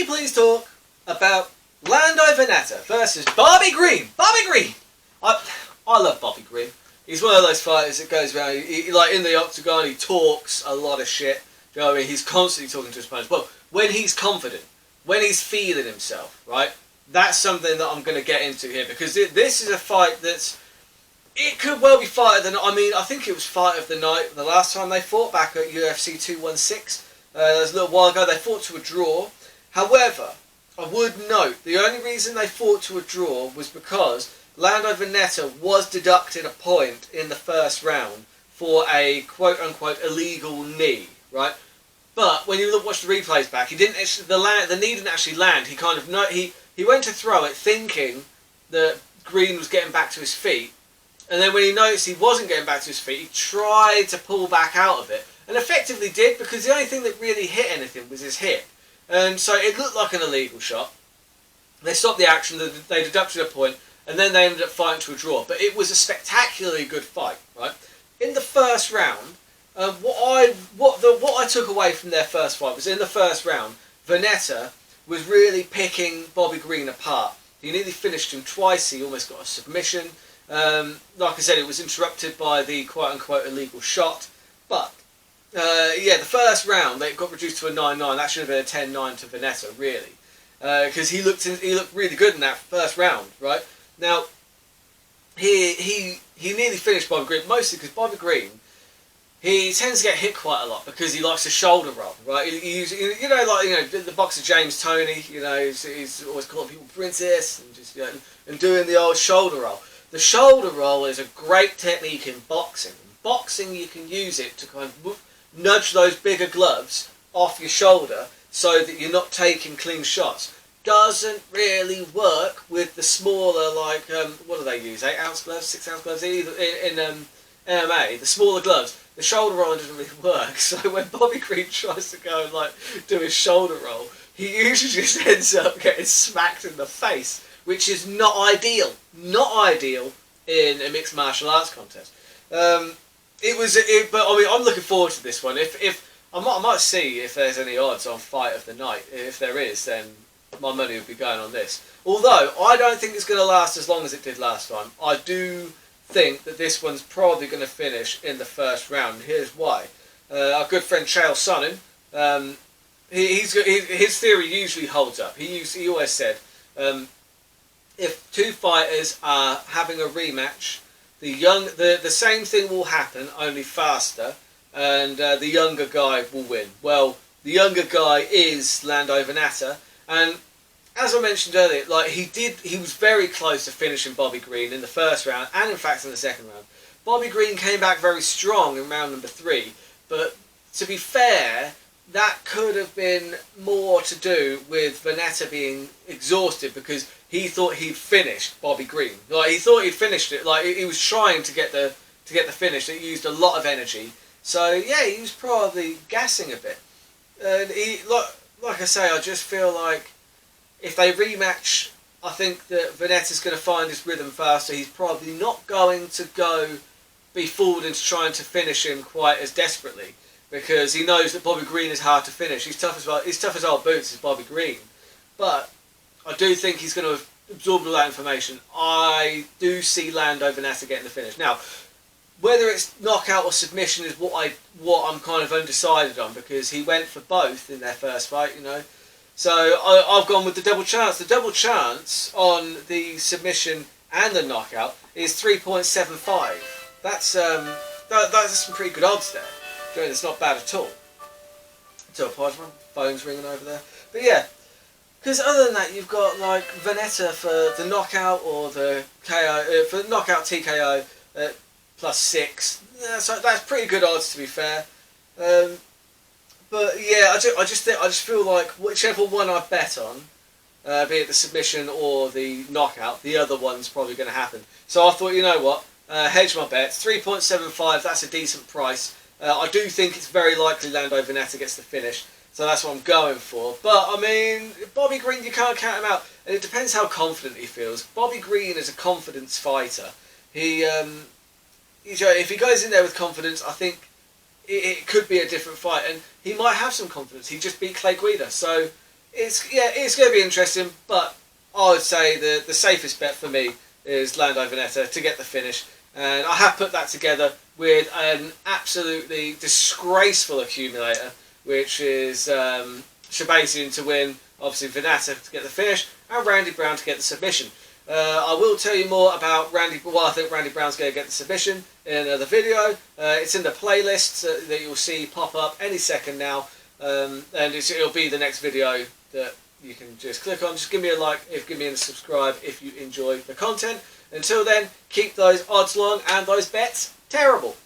please talk about Lando Vannata versus Bobby Green? Bobby Green! I love Bobby Green. He's one of those fighters that goes around, like in the octagon, he talks a lot of shit. Do you know what I mean? He's constantly talking to his opponents. Well, when he's confident, when he's feeling himself, right? That's something that I'm going to get into here, because this is a fight that's... It could well be fight of the night. I mean, I think it was fight of the night the last time they fought back at UFC 216. That was a little while ago. They fought to a draw. However, I would note, the only reason they fought to a draw was because Lando Vannata was deducted a point in the first round for a quote-unquote illegal knee, right? But when you watch the replays back, he didn't actually, the knee didn't actually land. He kind of he went to throw it thinking that Green was getting back to his feet, and then when he noticed he wasn't getting back to his feet, he tried to pull back out of it, and effectively did, because the only thing that really hit anything was his hip, and so it looked like an illegal shot. They stopped the action, they deducted a point, and then they ended up fighting to a draw. But it was a spectacularly good fight, right? In the first round, what I took away from their first fight was, in the first round, Vannata was really picking Bobby Green apart. He nearly finished him twice. He almost got a submission. Like I said, it was interrupted by the quote-unquote illegal shot. But yeah, the first round they got reduced to a 9-9. That should have been a 10-9 to Vannata, really, because he looked really good in that first round, right? Now, he nearly finished Bobby Green, mostly because Bobby Green, he tends to get hit quite a lot because he likes to shoulder roll, right? The boxer James Toney, he's always calling people princess and just and doing the old shoulder roll. The shoulder roll is a great technique in boxing. In boxing, you can use it to kind of nudge those bigger gloves off your shoulder so that you're not taking clean shots. Doesn't really work with the smaller, like, what do they use, 8-ounce gloves, 6-ounce gloves, in MMA, the smaller gloves. The shoulder roll doesn't really work, so when Bobby Green tries to go and, like, do his shoulder roll, he usually just ends up getting smacked in the face, which is not ideal in a mixed martial arts contest. But I mean, I'm looking forward to this one. If I might see if there's any odds on fight of the night. If there is, then my money would be going on this. Although, I don't think it's going to last as long as it did last time. I do think that this one's probably going to finish in the first round. Here's why. Our good friend Chael Sonnen, his theory usually holds up. He always said, if two fighters are having a rematch, the same thing will happen, only faster, and the younger guy will win. Well, the younger guy is Lando Vannata, and as I mentioned earlier, like he was very close to finishing Bobby Green in the first round, and in fact in the second round. Bobby Green came back very strong in round number 3, but to be fair, that could have been more to do with Vannata being exhausted, because he thought he'd finished Bobby Green. Like, he thought he'd finished it. Like, he was trying to get the finish. It used a lot of energy. So yeah, he was probably gassing a bit. And like I say, I just feel like if they rematch, I think that Vannata's going to find his rhythm faster. He's probably not going to be forward into trying to finish him quite as desperately, because he knows that Bobby Green is hard to finish. He's tough as old boots as Bobby Green. But I do think he's going to absorb all that information. I do see Lando Vannata getting the finish. Now, whether it's knockout or submission is what I'm kind of undecided on, because he went for both in their first fight, So I've gone with the double chance. The double chance on the submission and the knockout is 3.75. That's some pretty good odds there. It's not bad at all. So apologize, my phone's ringing over there. But yeah, because other than that, you've got like Vannata for the knockout or the KO, for the knockout TKO at +6. Yeah, so that's pretty good odds, to be fair. But yeah, I just feel like whichever one I bet on, be it the submission or the knockout, the other one's probably going to happen. So I thought, you know what, hedge my bets. 3.75. That's a decent price. I do think it's very likely Lando Vannata gets the finish, so that's what I'm going for. But I mean, Bobby Green, you can't count him out, and it depends how confident he feels. Bobby Green is a confidence fighter. If he goes in there with confidence, I think it could be a different fight, and he might have some confidence. He just beat Clay Guida, so it's going to be interesting, but I would say the safest bet for me is Lando Vannata to get the finish, and I have put that together with an absolutely disgraceful accumulator, which is Shabazian to win, obviously Vannata to get the finish, and Randy Brown to get the submission. I will tell you more about why I think Randy Brown's going to get the submission in another video. It's in the playlist that you'll see pop up any second now, and it'll be the next video that you can just click on. Just give me a like, give me a subscribe if you enjoy the content. Until then, keep those odds long and those bets terrible.